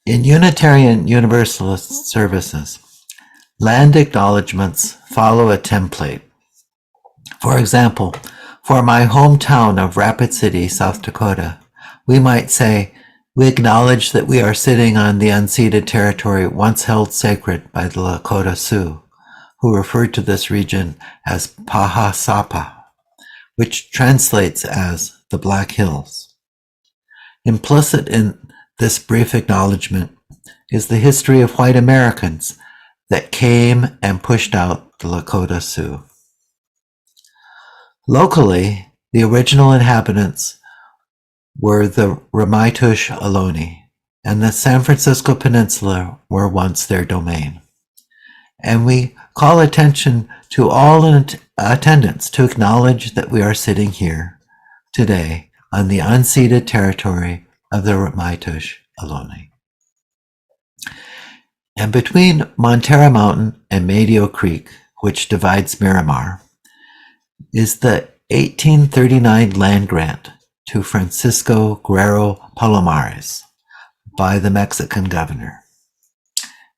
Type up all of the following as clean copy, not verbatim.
In Unitarian Universalist services, land acknowledgements follow a template. For example, for my hometown of Rapid City, South Dakota, we might say, we acknowledge that we are sitting on the unceded territory once held sacred by the Lakota Sioux, who referred to this region as Pahasapa, which translates as the Black Hills. Implicit in this brief acknowledgement is the history of white Americans that came and pushed out the Lakota Sioux. Locally, the original inhabitants were the Ramaytush Ohlone, and the San Francisco Peninsula were once their domain. And we call attention to all in attendance to acknowledge that we are sitting here today on the unceded territory of the Ramaytush Ohlone. And between Montera Mountain and Medio Creek, which divides Miramar, is the 1839 land grant to Francisco Guerrero Palomares by the Mexican governor.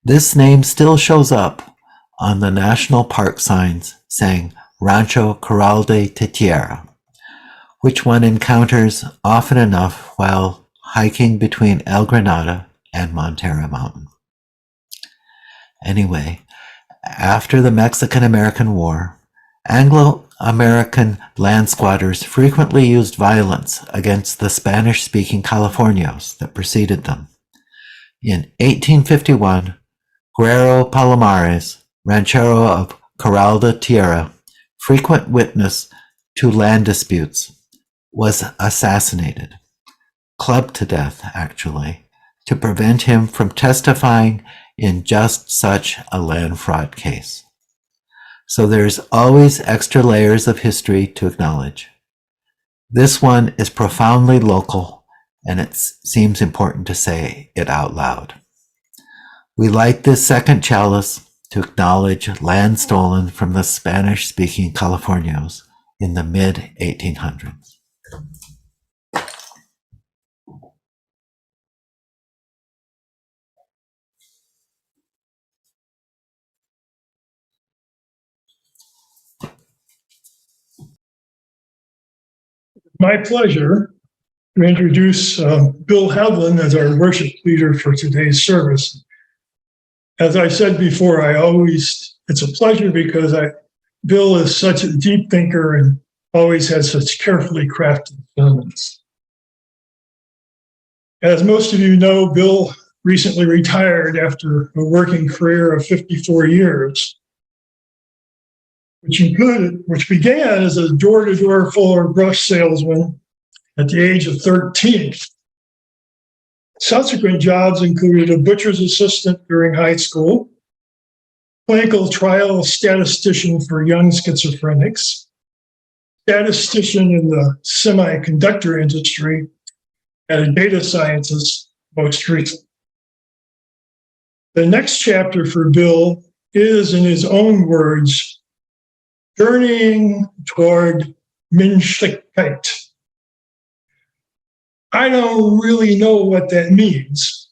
This name still shows up on the national park signs saying Rancho Corral de Tierra, which one encounters often enough while hiking between El Granada and Montera Mountain. Anyway, after the Mexican-American War, Anglo-American land squatters frequently used violence against the Spanish-speaking Californios that preceded them. In 1851, Guerrero Palomares, ranchero of Corral de Tierra, frequent witness to land disputes, was assassinated, clubbed to death actually, to prevent him from testifying in just such a land fraud case. So there's always extra layers of history to acknowledge. This one is profoundly local, and it seems important to say it out loud. We light this second chalice to acknowledge land stolen from the Spanish-speaking Californios in the mid-1800s. My pleasure to introduce Bill Heavlin as our worship leader for today's service. As I said before, it's a pleasure because Bill is such a deep thinker and always has such carefully crafted sermons. As most of you know, Bill recently retired after a working career of 54 years. Which began as a door-to-door fuller brush salesman at the age of 13. Subsequent jobs included a butcher's assistant during high school, clinical trial statistician for young schizophrenics, statistician in the semiconductor industry, and a data scientist most recently. The next chapter for Bill is, in his own words, journeying toward Menschlichkeit. I don't really know what that means,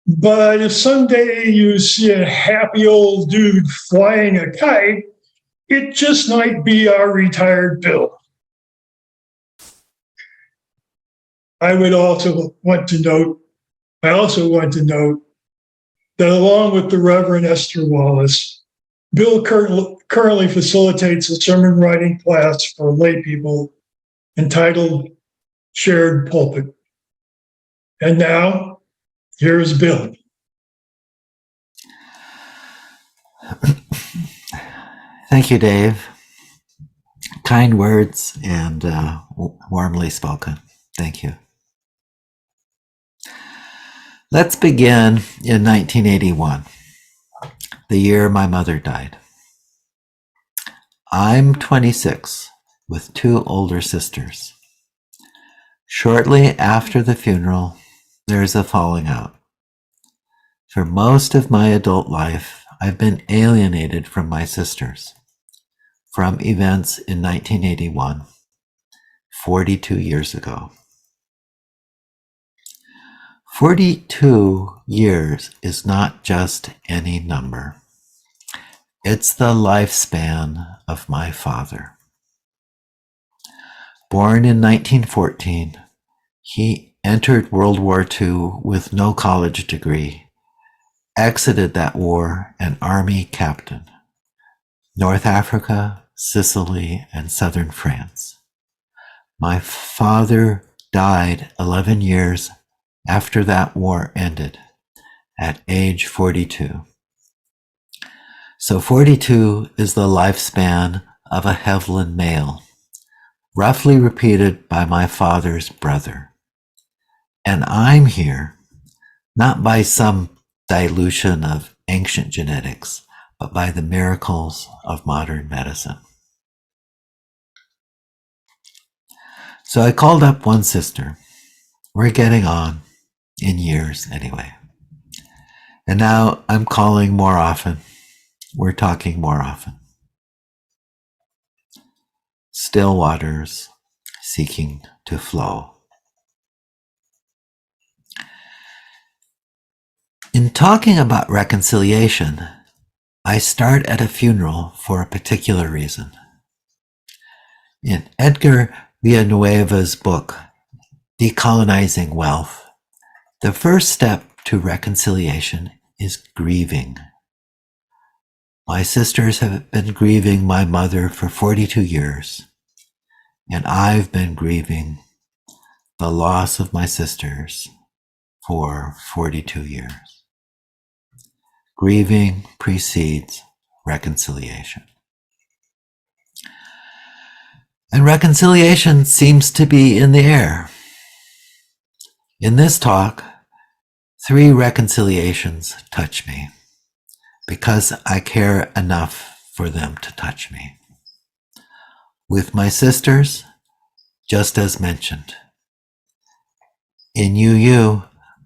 but if someday you see a happy old dude flying a kite, it just might be our retired Bill. I also want to note that along with the Reverend Esther Wallace, Bill currently facilitates a sermon writing class for lay people entitled Shared Pulpit. And now, here's Bill. Thank you, Dave. Kind words and warmly spoken. Thank you. Let's begin in 1981. The year my mother died. I'm 26 with two older sisters. Shortly after the funeral, there's a falling out. For most of my adult life, I've been alienated from my sisters, from events in 1981, 42 years ago. 42 years is not just any number. It's the lifespan of my father. Born in 1914, he entered World War II with no college degree, exited that war an army captain, North Africa, Sicily, and southern France. My father died 11 years after that war ended, at age 42. So 42 is the lifespan of a Heavlin male, roughly repeated by my father's brother. And I'm here, not by some dilution of ancient genetics, but by the miracles of modern medicine. So I called up one sister. We're getting on, in years anyway. And now I'm calling more often. We're talking more often. Still waters seeking to flow. In talking about reconciliation, I start at a funeral for a particular reason. In Edgar Villanueva's book, Decolonizing Wealth, the first step to reconciliation is grieving. My sisters have been grieving my mother for 42 years, and I've been grieving the loss of my sisters for 42 years. Grieving precedes reconciliation. And reconciliation seems to be in the air. In this talk, 3 reconciliations touch me because I care enough for them to touch me. With my sisters, just as mentioned. In UU,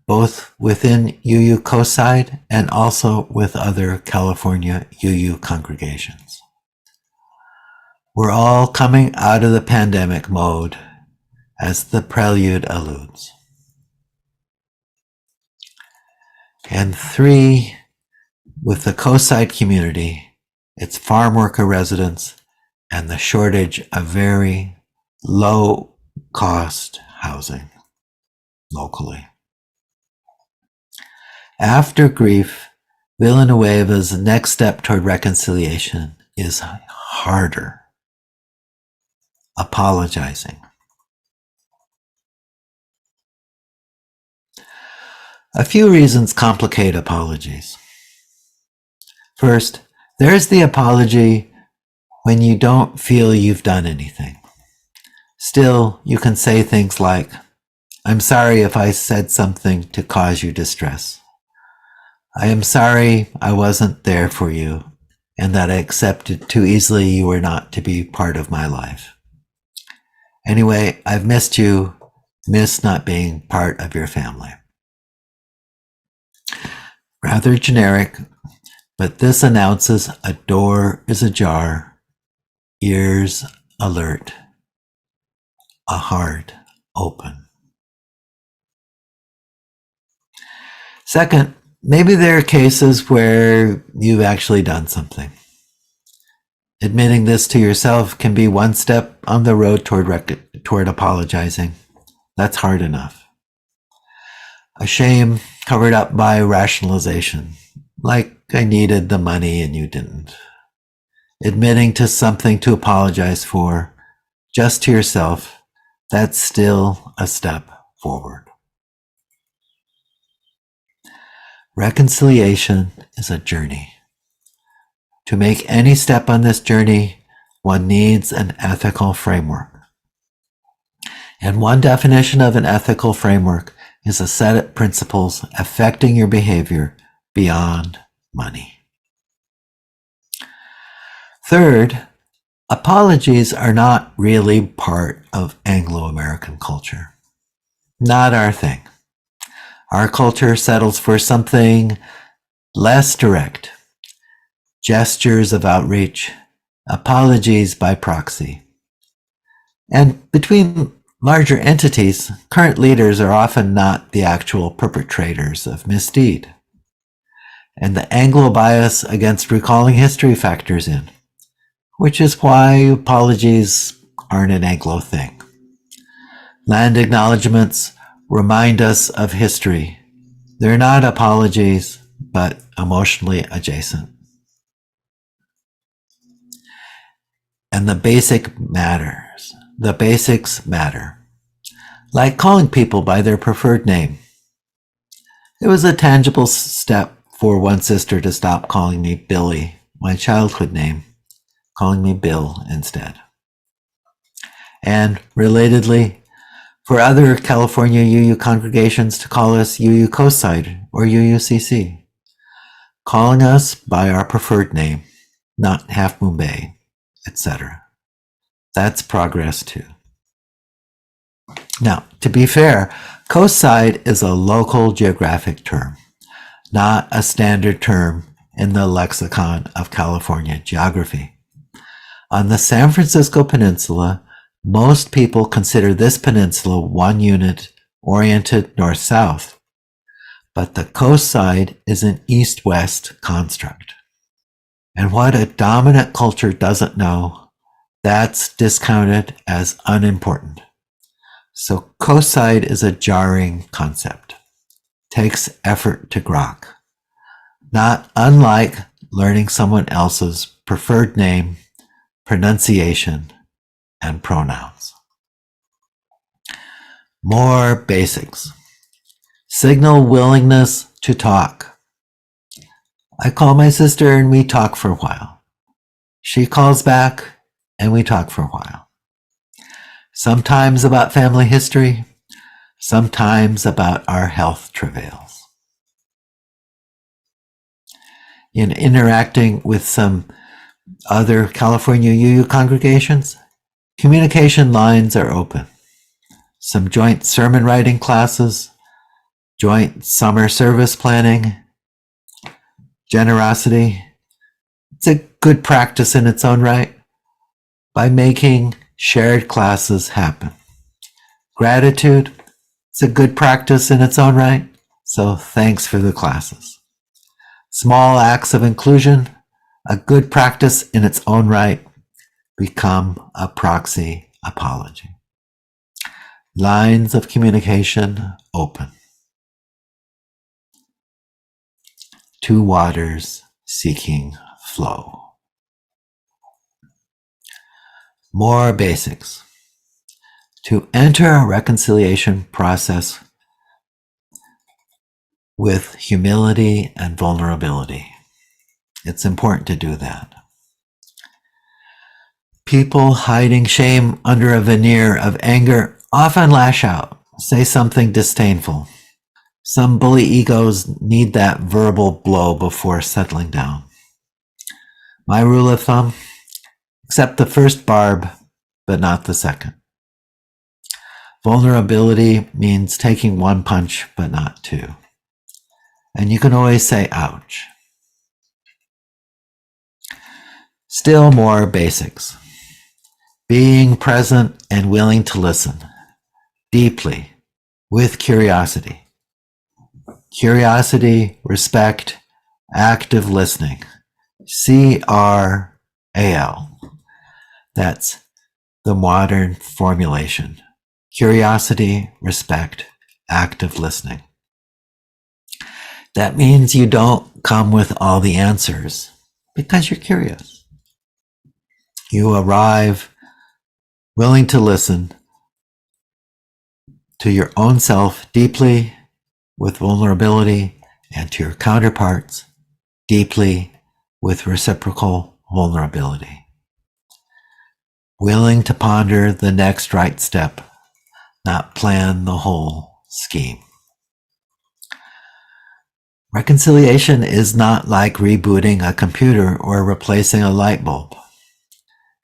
both within UUCC and also with other California UU congregations. We're all coming out of the pandemic mode, as the prelude alludes. And 3, with the coastside community, its farm worker residents, and the shortage of very low-cost housing locally. After grief, Villanueva's next step toward reconciliation is harder. Apologizing. A few reasons complicate apologies. First, there's the apology when you don't feel you've done anything. Still, you can say things like, "I'm sorry if I said something to cause you distress. I am sorry I wasn't there for you and that I accepted too easily you were not to be part of my life. Anyway, I've missed you, miss not being part of your family." Rather generic, but this announces a door is ajar, ears alert, a heart open. Second, maybe there are cases where you've actually done something. Admitting this to yourself can be one step on the road toward apologizing. That's hard enough. A shame covered up by rationalization, like I needed the money and you didn't. Admitting to something to apologize for, just to yourself, that's still a step forward. Reconciliation is a journey. To make any step on this journey, one needs an ethical framework. And one definition of an ethical framework is a set of principles affecting your behavior beyond money. Third, apologies are not really part of Anglo-American culture. Not our thing. Our culture settles for something less direct. Gestures of outreach, apologies by proxy. And between larger entities, current leaders are often not the actual perpetrators of misdeed. And the Anglo bias against recalling history factors in, which is why apologies aren't an Anglo thing. Land acknowledgements remind us of history. They're not apologies, but emotionally adjacent. And the basics matter. Like calling people by their preferred name. It was a tangible step for one sister to stop calling me Billy, my childhood name, calling me Bill instead. And relatedly, for other California UU congregations to call us UU Coastside or UUCC, calling us by our preferred name, not Half Moon Bay, etc. That's progress too. Now, to be fair, coastside is a local geographic term, not a standard term in the lexicon of California geography. On the San Francisco Peninsula, most people consider this peninsula one unit oriented north-south, but the coastside is an east-west construct. And what a dominant culture doesn't know, that's discounted as unimportant. So coastside is a jarring concept. Takes effort to grok. Not unlike learning someone else's preferred name, pronunciation, and pronouns. More basics. Signal willingness to talk. I call my sister and we talk for a while. She calls back and we talk for a while. Sometimes about family history, sometimes about our health travails. In interacting with some other California UU congregations, communication lines are open. Some joint sermon writing classes, joint summer service planning, generosity. It's a good practice in its own right by making shared classes happen. Gratitude, it's a good practice in its own right, so thanks for the classes. Small acts of inclusion, a good practice in its own right, become a proxy apology. Lines of communication open. Two waters seeking flow. More basics. To enter a reconciliation process with humility and vulnerability. It's important to do that. People hiding shame under a veneer of anger often lash out, say something disdainful. Some bully egos need that verbal blow before settling down. My rule of thumb, accept the first barb, but not the second. Vulnerability means taking one punch, but not two. And you can always say, ouch. Still more basics. Being present and willing to listen deeply with curiosity. Curiosity, respect, active listening. CRAL. That's the modern formulation. Curiosity, respect, active listening. That means you don't come with all the answers because you're curious. You arrive willing to listen to your own self deeply with vulnerability and to your counterparts deeply with reciprocal vulnerability. Willing to ponder the next right step, not plan the whole scheme. Reconciliation is not like rebooting a computer or replacing a light bulb.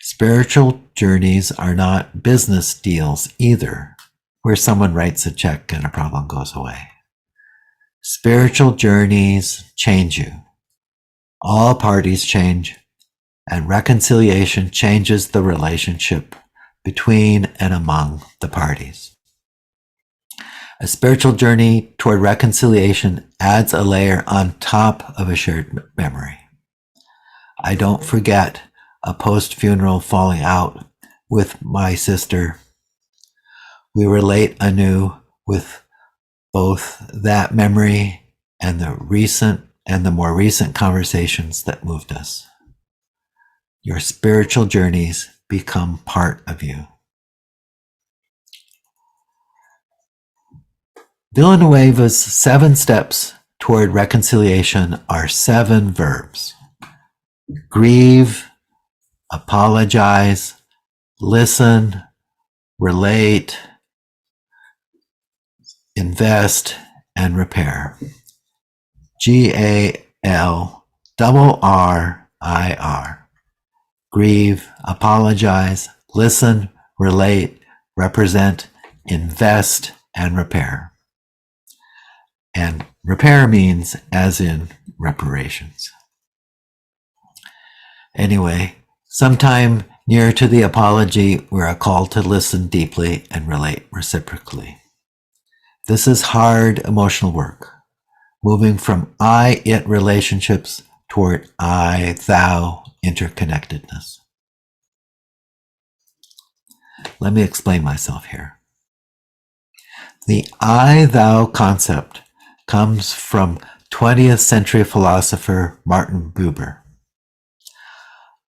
Spiritual journeys are not business deals either, where someone writes a check and a problem goes away. Spiritual journeys change you. All parties change, and reconciliation changes the relationship between and among the parties. A spiritual journey toward reconciliation adds a layer on top of a shared memory. I don't forget a post-funeral falling out with my sister. We relate anew with both that memory and the more recent conversations that moved us. Your spiritual journeys become part of you. Villanueva's 7 steps toward reconciliation are 7 verbs: grieve, apologize, listen, relate, invest, and repair. GALRRIR. Grieve, apologize, listen, relate, represent, invest, and repair. And repair means as in reparations. Anyway, sometime near to the apology, we're called to listen deeply and relate reciprocally. This is hard emotional work, moving from I-it relationships toward I-thou interconnectedness. Let me explain myself here. The I-thou concept comes from 20th century philosopher Martin Buber.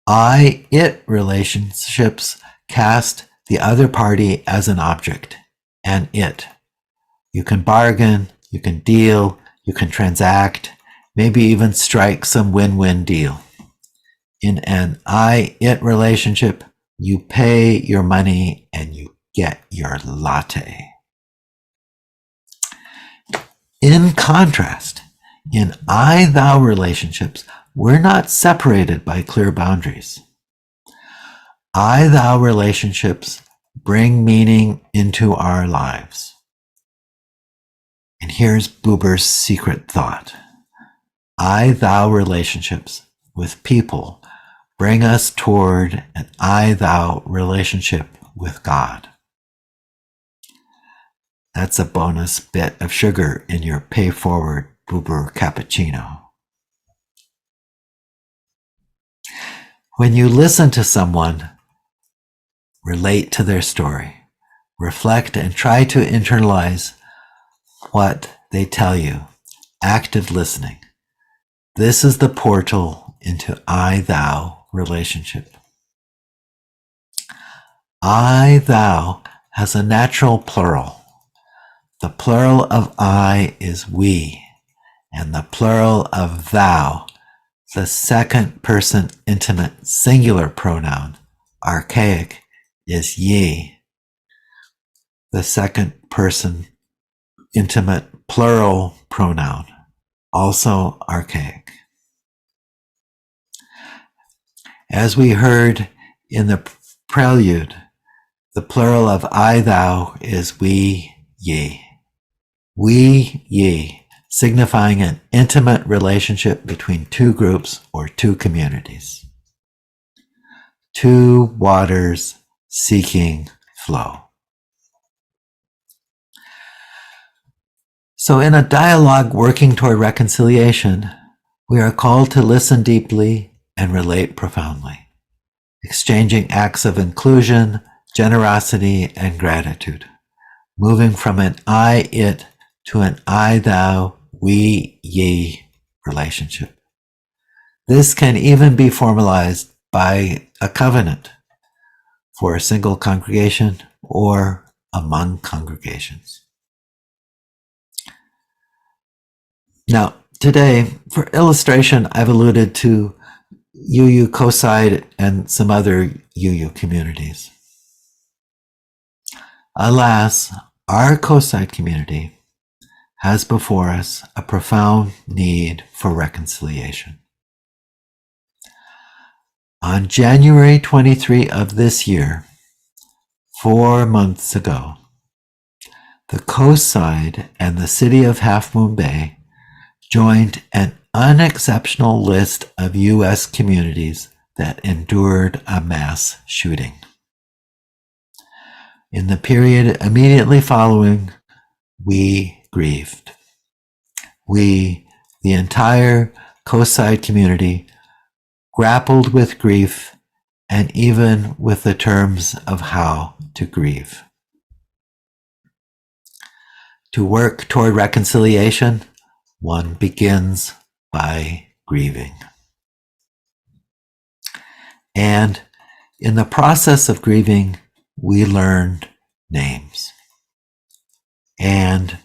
I-it relationships cast the other party as an object, an it. You can bargain, you can deal, you can transact, maybe even strike some win-win deal. In an I-it relationship, you pay your money and you get your latte. In contrast, in I-thou relationships, we're not separated by clear boundaries. I-thou relationships bring meaning into our lives. And here's Buber's secret thought. I-thou relationships with people bring us toward an I-thou relationship with God. That's a bonus bit of sugar in your pay-forward Buber cappuccino. When you listen to someone, relate to their story, reflect and try to internalize what they tell you. Active listening. This is the portal into I-thou relationship. I-thou has a natural plural. The plural of I is we, and the plural of thou, the second person intimate singular pronoun, archaic, is ye. The second person intimate plural pronoun, also archaic. As we heard in the prelude, the plural of I-thou is we, ye. We, ye, signifying an intimate relationship between two groups or two communities. Two waters seeking flow. So in a dialogue working toward reconciliation, we are called to listen deeply and relate profoundly, exchanging acts of inclusion, generosity, and gratitude, moving from an I-it to an I-thou, we, ye relationship. This can even be formalized by a covenant for a single congregation or among congregations. Now, today, for illustration, I've alluded to UUCC and some other UU communities. Alas, our COSIDE community has before us a profound need for reconciliation. On January 23 of this year, 4 months ago, the COSIDE and the city of Half Moon Bay joined an unexceptional list of U.S. communities that endured a mass shooting. In the period immediately following, we grieved. We, the entire Coastside community, grappled with grief and even with the terms of how to grieve. To work toward reconciliation, one begins by grieving. And in the process of grieving, we learned names. And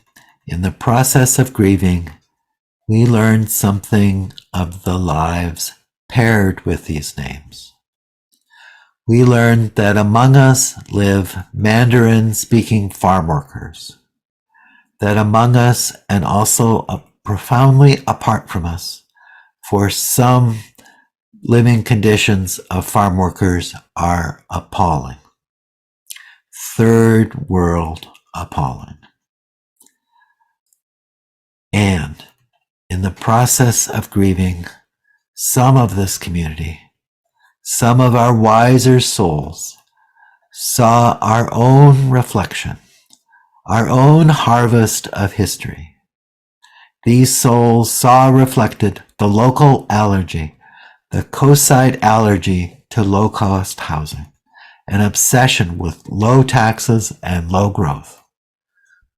in the process of grieving, we learned something of the lives paired with these names. We learned that among us live Mandarin-speaking farm workers, that among us and also profoundly apart from us, for some living conditions of farm workers are appalling. Third world appalling. And in the process of grieving, some of this community, some of our wiser souls, saw our own reflection, our own harvest of history. These souls saw reflected the local allergy, the coastside allergy to low-cost housing, an obsession with low taxes and low growth,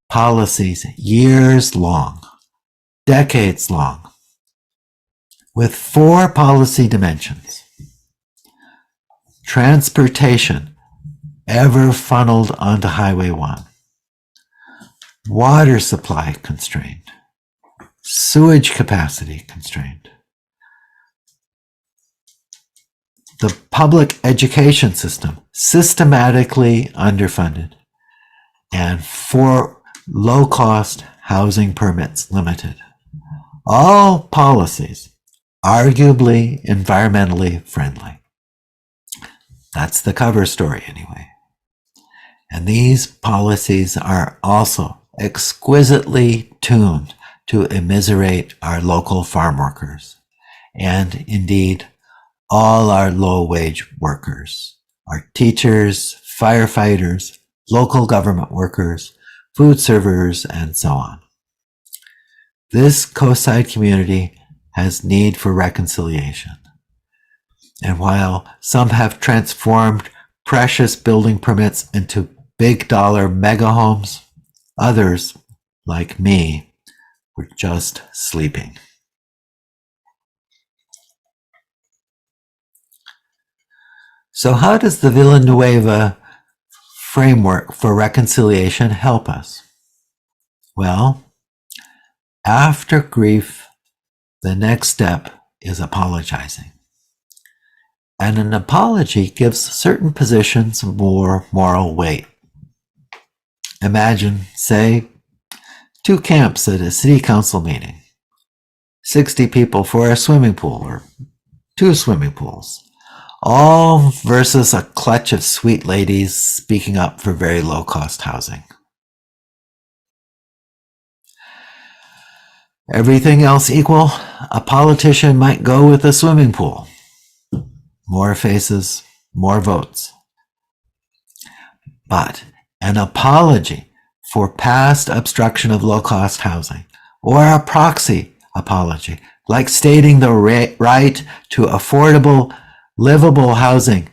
policies years long, decades long, with 4 policy dimensions. Transportation ever funneled onto Highway 1. Water supply constrained. Sewage capacity constrained. The public education system systematically underfunded, and 4 low-cost housing permits limited. All policies arguably environmentally friendly. That's the cover story anyway. And these policies are also exquisitely tuned to immiserate our local farm workers, and indeed all our low-wage workers, our teachers, firefighters, local government workers, food servers, and so on. This coastside community has need for reconciliation. And while some have transformed precious building permits into big dollar mega homes, others, like me, were just sleeping. So how does the Villanueva framework for reconciliation help us? Well, after grief, the next step is apologizing. And an apology gives certain positions more moral weight. Imagine, say, 2 camps at a city council meeting. 60 people for a swimming pool or 2 swimming pools. All versus a clutch of sweet ladies speaking up for very low-cost housing. Everything else equal, a politician might go with a swimming pool. More faces, more votes. But an apology for past obstruction of low-cost housing, or a proxy apology, like stating the right to affordable, livable housing,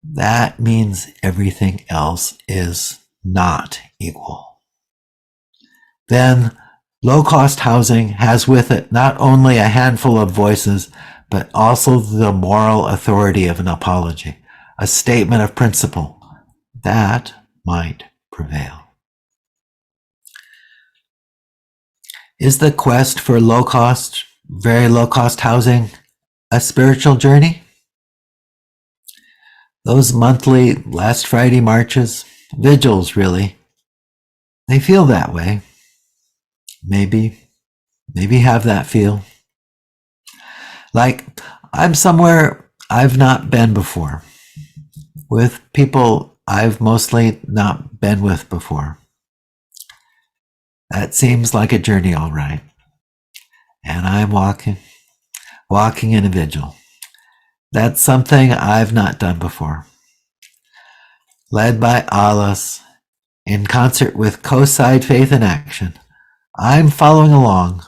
that means everything else is not equal. Then low-cost housing has with it not only a handful of voices, but also the moral authority of an apology, a statement of principle that might prevail. Is the quest for low-cost, very low-cost housing a spiritual journey? Those monthly last Friday marches, vigils really, they feel that way. Maybe have that feel. Like I'm somewhere I've not been before, with people I've mostly not been with before. That seems like a journey, all right. And I'm walking in a vigil. That's something I've not done before. led by Alice, in concert with Co-Side Faith in Action, I'm following along,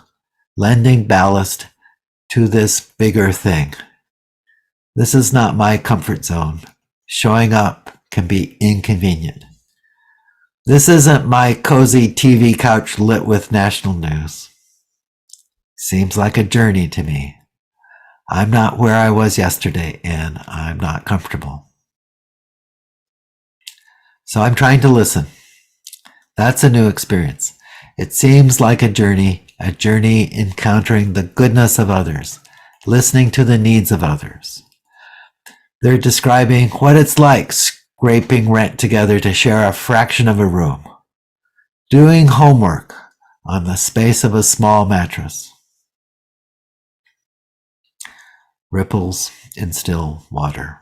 lending ballast to this bigger thing. This is not my comfort zone. Showing up can be inconvenient. This isn't my cozy TV couch lit with national news. Seems like a journey to me. I'm not where I was yesterday, and I'm not comfortable. So I'm trying to listen. That's a new experience. It seems like a journey encountering the goodness of others, listening to the needs of others. They're describing what it's like scraping rent together to share a fraction of a room, doing homework on the space of a small mattress. Ripples in still water.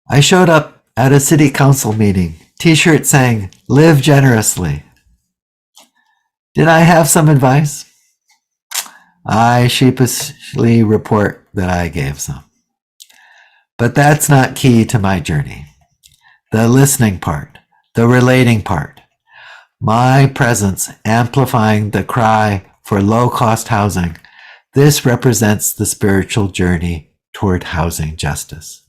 I showed up at a city council meeting, t-shirt saying, "Live generously." Did I have some advice? I sheepishly report that I gave some. But that's not key to my journey. The listening part, the relating part, my presence amplifying the cry for low-cost housing, this represents the spiritual journey toward housing justice.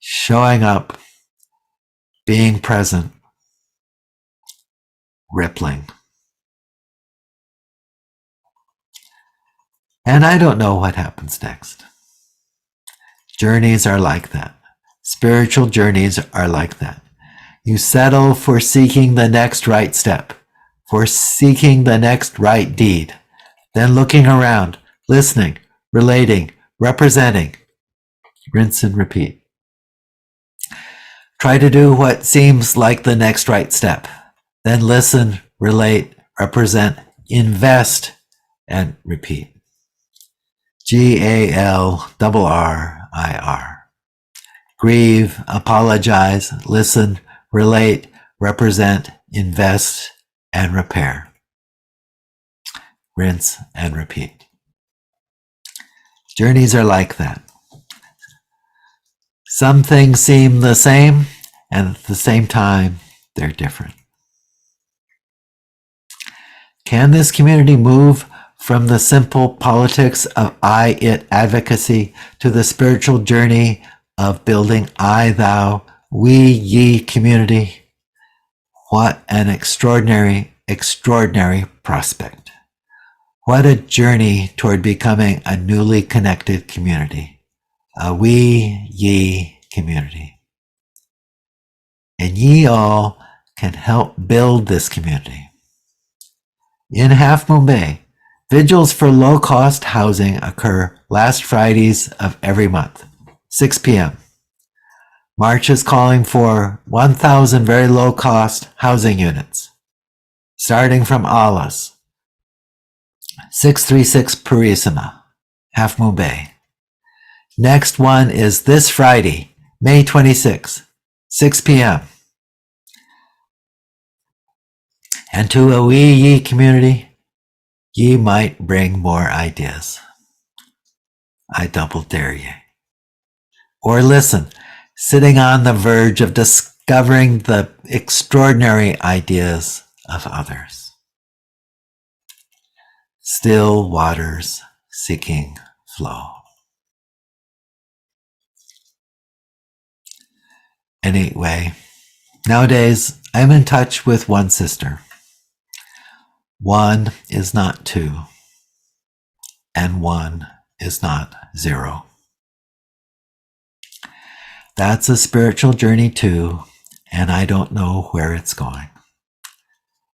Showing up, being present, rippling. And I don't know what happens next. Journeys are like that. Spiritual journeys are like that. You settle for seeking the next right step, for seeking the next right deed, then looking around, listening, relating, representing. Rinse and repeat. Try to do what seems like the next right step, then listen, relate, represent, invest, and repeat. GALRRIR. Grieve, apologize, listen, relate, represent, invest, and repair. Rinse and repeat. Journeys are like that. Some things seem the same, and at the same time, they're different. Can this community move from the simple politics of I-it advocacy to the spiritual journey of building I-thou, we-ye community? What an extraordinary, extraordinary prospect. What a journey toward becoming a newly connected community, a we-ye community. And ye all can help build this community. In Half Moon Bay, vigils for low-cost housing occur last Fridays of every month, 6 p.m. March is calling for 1,000 very low-cost housing units, starting from Alice, 636 Purisima, Half Moon Bay. Next one is this Friday, May 26, 6 p.m. And to a we-ye community, ye might bring more ideas. I double dare ye. Or listen, sitting on the verge of discovering the extraordinary ideas of others. Still waters seeking flow. Anyway, nowadays I'm in touch with one sister. One is not two, and one is not zero. That's a spiritual journey too, and I don't know where it's going.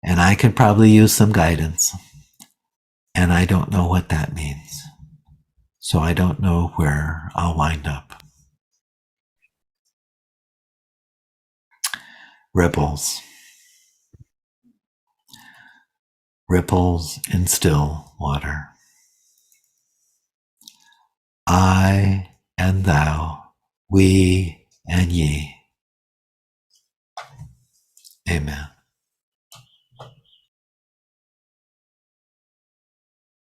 And I could probably use some guidance, and I don't know what that means. So I don't know where I'll wind up. Ripples. Ripples in still water. I and thou, we